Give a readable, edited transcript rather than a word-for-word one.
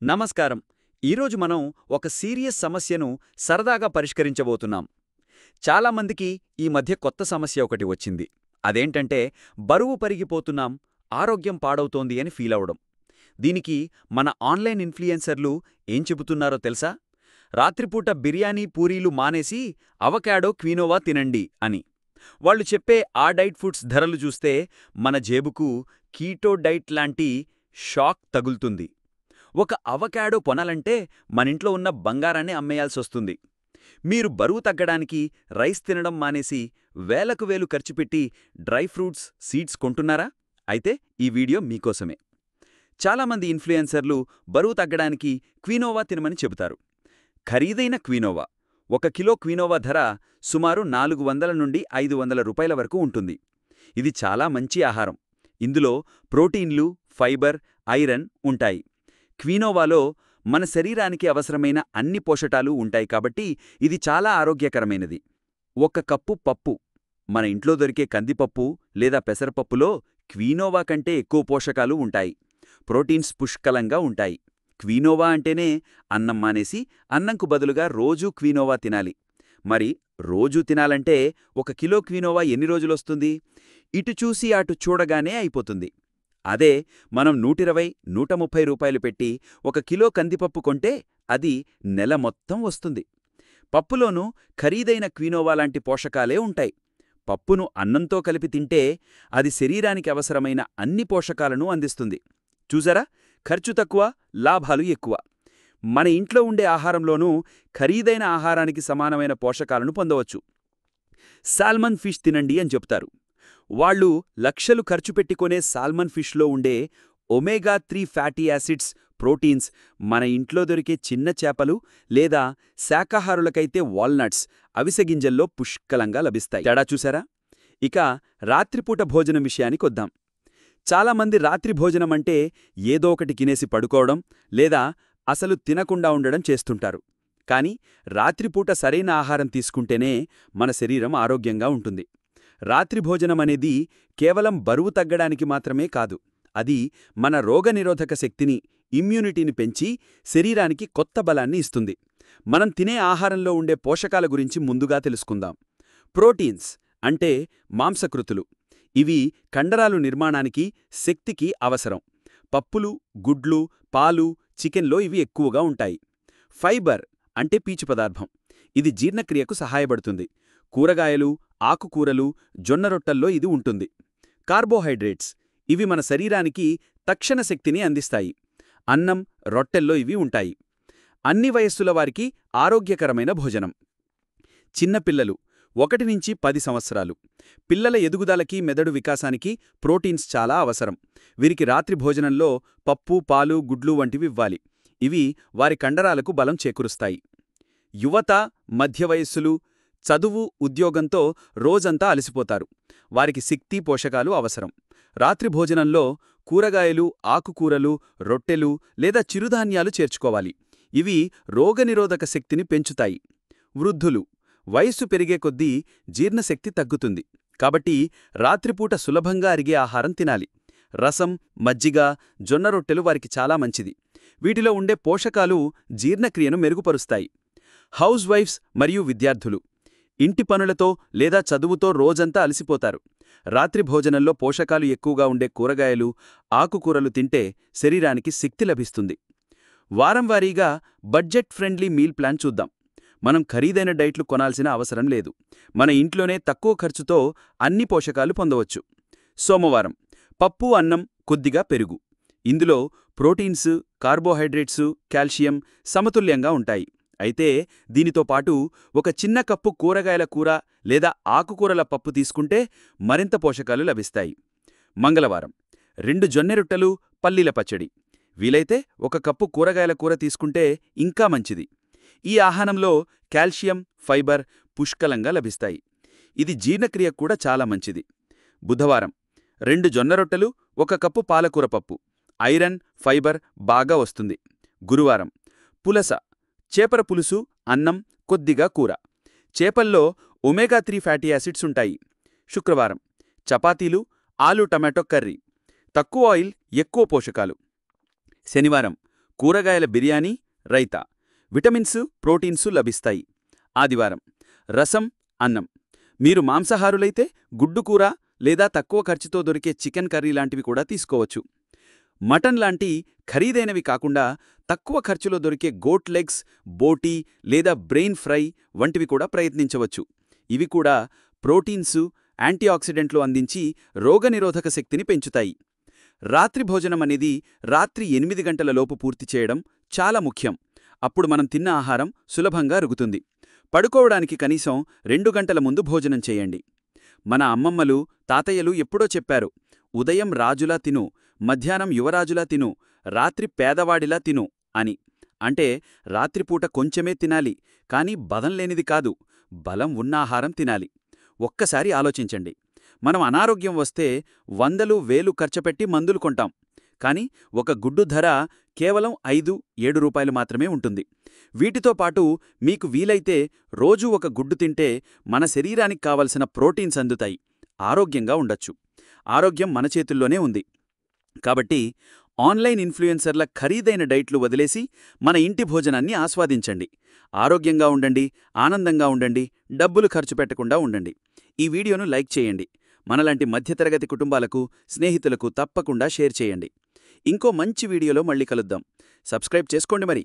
నమస్కారం. ఈరోజు మనం ఒక సీరియస్ సమస్యను సరదాగా పరిష్కరించబోతున్నాం. చాలామందికి ఈ మధ్య కొత్త సమస్య ఒకటి వచ్చింది. అదేంటంటే బరువు పెరిగిపోతున్నాం, ఆరోగ్యం పాడవుతోంది అని ఫీలవడం. దీనికి మన ఆన్లైన్ ఇన్ఫ్లుయెన్సర్లు ఏం చెబుతున్నారో తెలుసా? రాత్రిపూట బిర్యానీ, పూరీలు మానేసి అవకాడో, క్వినోవా తినండి అని. వాళ్ళు చెప్పే ఆ డైట్ ఫుడ్స్ ధరలు చూస్తే మన జేబుకు కీటో డైట్ లాంటి షాక్ తగులుతుంది. ఒక అవకాడో కొనాలంటే మనింట్లో ఉన్న బంగారాన్ని అమ్మేయాల్సొస్తుంది. మీరు బరువు తగ్గడానికి రైస్ తినడం మానేసి వేలకు వేలు ఖర్చుపెట్టి డ్రై ఫ్రూట్స్, సీడ్స్ కొంటున్నారా? అయితే ఈ వీడియో మీకోసమే. చాలామంది ఇన్ఫ్లుయెన్సర్లు బరువు తగ్గడానికి క్వినోవా తినమని చెబుతారు. ఖరీదైన క్వినోవా. 1 కిలో క్వినోవా ధర సుమారు 400 నుండి 500 రూపాయల వరకు ఉంటుంది. ఇది చాలా మంచి ఆహారం. ఇందులో ప్రోటీన్లు, ఫైబర్, ఐరన్ ఉంటాయి. క్వినోవాలో మన శరీరానికి అవసరమైన అన్ని పోషకాలు ఉంటాయి కాబట్టి ఇది చాలా ఆరోగ్యకరమైనది. 1 కప్పు పప్పు. మన ఇంట్లో దొరికే కందిపప్పు లేదా పెసరపప్పులో క్వినోవా కంటే ఎక్కువ పోషకాలు ఉంటాయి. ప్రోటీన్స్ పుష్కలంగా ఉంటాయి. క్వినోవా అంటేనే అన్నం మానేసి అన్నంకు బదులుగా రోజూ క్వినోవా తినాలి. మరి రోజూ తినాలంటే 1 కిలో క్వినోవా ఎన్ని రోజులొస్తుంది? ఇటు చూసి అటు చూడగానే అయిపోతుంది. అదే మనం 120–130 రూపాయలు పెట్టి 1 కిలో కందిపప్పు కొంటే అది నెల మొత్తం వస్తుంది. పప్పులోనూ ఖరీదైన క్వినోవా లాంటి పోషకాలే ఉంటాయి. పప్పును అన్నంతో కలిపి తింటే అది శరీరానికి అవసరమైన అన్ని పోషకాలను అందిస్తుంది. చూసారా? ఖర్చు తక్కువ, లాభాలు ఎక్కువ. మన ఇంట్లో ఉండే ఆహారంలోనూ ఖరీదైన ఆహారానికి సమానమైన పోషకాలను పొందవచ్చు. సాల్మన్ ఫిష్ తినండి అని చెప్తారు. వాళ్ళు లక్షలు ఖర్చు పెట్టుకునే సాల్మన్ ఫిష్లో ఉండే ఒమేగా-3 ఫ్యాటీ యాసిడ్స్, ప్రోటీన్స్ మన ఇంట్లో దొరికే చిన్న చేపలు లేదా శాకాహారులకైతే వాల్నట్స్, అవిసె గింజల్లో పుష్కలంగా లభిస్తాయి. తేడా చూసారా? ఇక రాత్రిపూట భోజనం విషయానికొద్దాం. చాలామంది రాత్రి భోజనమంటే ఏదో ఒకటి తినేసి పడుకోవడం లేదా అసలు తినకుండా ఉండడం చేస్తుంటారు. కానీ రాత్రిపూట సరైన ఆహారం తీసుకుంటేనే మన శరీరం ఆరోగ్యంగా ఉంటుంది. రాత్రి భోజనమనేది కేవలం బరువు తగ్గడానికి మాత్రమే కాదు. అది మన రోగనిరోధక శక్తిని, ఇమ్యూనిటీని పెంచి శరీరానికి కొత్త బలాన్ని ఇస్తుంది. మనం తినే ఆహారంలో ఉండే పోషకాల గురించి ముందుగా తెలుసుకుందాం. ప్రోటీన్స్ అంటే మాంసకృతులు. ఇవి కండరాలు నిర్మాణానికి, శక్తికి అవసరం. పప్పులు, గుడ్లు, పాలు, చికెన్లో ఇవి ఎక్కువగా ఉంటాయి. ఫైబర్ అంటే పీచు పదార్థం. ఇది జీర్ణక్రియకు సహాయపడుతుంది. కూరగాయలు, ఆకుకూరలు, జొన్న రొట్టల్లో ఇది ఉంటుంది. కార్బోహైడ్రేట్స్. ఇవి మన శరీరానికి తక్షణ శక్తిని అందిస్తాయి. అన్నం, రొట్టెల్లో ఇవి ఉంటాయి. అన్ని వయస్సుల వారికి ఆరోగ్యకరమైన భోజనం. చిన్నపిల్లలు 1 నుంచి 10 సంవత్సరాలు. పిల్లల ఎదుగుదలకి, మెదడు వికాసానికి ప్రోటీన్స్ చాలా అవసరం. వీరికి రాత్రి భోజనంలో పప్పు, పాలు, గుడ్లు వంటివి ఇవ్వాలి. ఇవి వారి కండరాలకు బలం చేకూరుస్తాయి. యువత, మధ్య వయస్సులు చదువు, ఉద్యోగంతో రోజంతా అలసిపోతారు. వారికి శక్తి, పోషకాలు అవసరం. రాత్రి భోజనంలో కూరగాయలు, ఆకుకూరలు, రొట్టెలు లేదా చిరుధాన్యాలు చేర్చుకోవాలి. ఇవి రోగనిరోధక శక్తిని పెంచుతాయి. వృద్ధులు. వయస్సు పెరిగే కొద్దీ జీర్ణశక్తి తగ్గుతుంది. కాబట్టి రాత్రిపూట సులభంగా అరిగే ఆహారం తినాలి. రసం, మజ్జిగ, జొన్న రొట్టెలు వారికి చాలా మంచిది. వీటిలో ఉండే పోషకాలు జీర్ణక్రియను మెరుగుపరుస్తాయి. హౌస్ వైఫ్స్ మరియు విద్యార్థులు. ఇంటి పనులతో లేదా చదువుతో రోజంతా అలసిపోతారు. రాత్రి భోజనంలో పోషకాలు ఎక్కువగా ఉండే కూరగాయలు, ఆకుకూరలు తింటే శరీరానికి శక్తి లభిస్తుంది. వారంవారీగా బడ్జెట్ ఫ్రెండ్లీ మీల్ ప్లాన్ చూద్దాం. మనం ఖరీదైన డైట్లు కొనాల్సిన అవసరం లేదు. మన ఇంట్లోనే తక్కువ ఖర్చుతో అన్ని పోషకాలు పొందవచ్చు. సోమవారం పప్పు, అన్నం, కొద్దిగా పెరుగు. ఇందులో ప్రోటీన్స్, కార్బోహైడ్రేట్స్, కాల్షియం సమతుల్యంగా ఉంటాయి. అయితే దీనితో పాటు 1 చిన్న కప్పు కూరగాయల కూర లేదా ఆకుకూరల పప్పు తీసుకుంటే మరింత పోషకాలు లభిస్తాయి. మంగళవారం 2 జొన్నె రొట్టెలు, పల్లీల పచ్చడి. వీలైతే 1 కప్పు కూరగాయల కూర తీసుకుంటే ఇంకా మంచిది. ఈ ఆహారంలో కాల్షియం, ఫైబర్ పుష్కలంగా లభిస్తాయి. ఇది జీర్ణక్రియకు కూడా చాలా మంచిది. బుధవారం 2 జొన్న రొట్టెలు, 1 కప్పు పాలకూర పప్పు. ఐరన్, ఫైబర్ బాగా వస్తుంది. గురువారం పులస, చేపల పులుసు, అన్నం, కొద్దిగా కూర. చేపల్లో ఒమేగా-3 ఫ్యాటీ యాసిడ్స్ ఉంటాయి. శుక్రవారం చపాతీలు, ఆలు టమాటో కర్రీ. తక్కువ ఆయిల్, ఎక్కువ పోషకాలు. శనివారం కూరగాయల బిర్యానీ, రైతా. విటమిన్స్, ప్రోటీన్సు లభిస్తాయి. ఆదివారం రసం, అన్నం. మీరు మాంసాహారులైతే గుడ్డుకూర లేదా తక్కువ ఖర్చుతో దొరికే చికెన్ కర్రీ లాంటివి కూడా తీసుకోవచ్చు. మటన్ లాంటి ఖరీదైనవి కాకుండా తక్కువ ఖర్చులో దొరికే గోట్ లెగ్స్, బోటీ లేదా బ్రెయిన్ ఫ్రై వంటివి కూడా ప్రయత్నించవచ్చు. ఇవి కూడా ప్రోటీన్సు, యాంటీఆక్సిడెంట్లు అందించి రోగనిరోధక శక్తిని పెంచుతాయి. రాత్రి భోజనం అనేది రాత్రి 8 గంటలలోపు పూర్తి చేయడం చాలా ముఖ్యం. అప్పుడు మనం తిన్న ఆహారం సులభంగా అరుగుతుంది. పడుకోవడానికి కనీసం 2 గంటల ముందు భోజనం చేయండి. మన అమ్మమ్మలు, తాతయ్యలు ఎప్పుడో చెప్పారు, ఉదయం రాజులా తిను, మధ్యాహ్నం యువరాజులా తిను, రాత్రి పేదవాడిలా తిను అని. అంటే రాత్రిపూట కొంచెమే తినాలి, కానీ బలం లేనిది కాదు, బలం ఉన్న ఆహారం తినాలి. ఒక్కసారి ఆలోచించండి. మనం అనారోగ్యం వస్తే 100,000, 1,000 ఖర్చుపెట్టి మందులు కొంటాం. కానీ ఒక గుడ్డు ధర కేవలం 5-7 రూపాయలు మాత్రమే ఉంటుంది. వీటితో పాటు మీకు వీలైతే రోజూ ఒక గుడ్డు తింటే మన శరీరానికి కావలసిన ప్రోటీన్స్ అందుతాయి. ఆరోగ్యంగా ఉండొచ్చు. ఆరోగ్యం మన చేతుల్లోనే ఉంది. కాబట్టి ఆన్లైన్ ఇన్ఫ్లుయెన్సర్ల ఖరీదైన డైట్లు వదిలేసి మన ఇంటి భోజనాన్ని ఆస్వాదించండి. ఆరోగ్యంగా ఉండండి, ఆనందంగా ఉండండి, డబ్బులు ఖర్చు పెట్టకుండా ఉండండి. ఈ వీడియోను లైక్ చేయండి. మనలాంటి మధ్యతరగతి కుటుంబాలకు, స్నేహితులకు తప్పకుండా షేర్ చేయండి. ఇంకో మంచి వీడియోలో మళ్ళీ కలుద్దాం. సబ్స్క్రైబ్ చేసుకోండి మరి.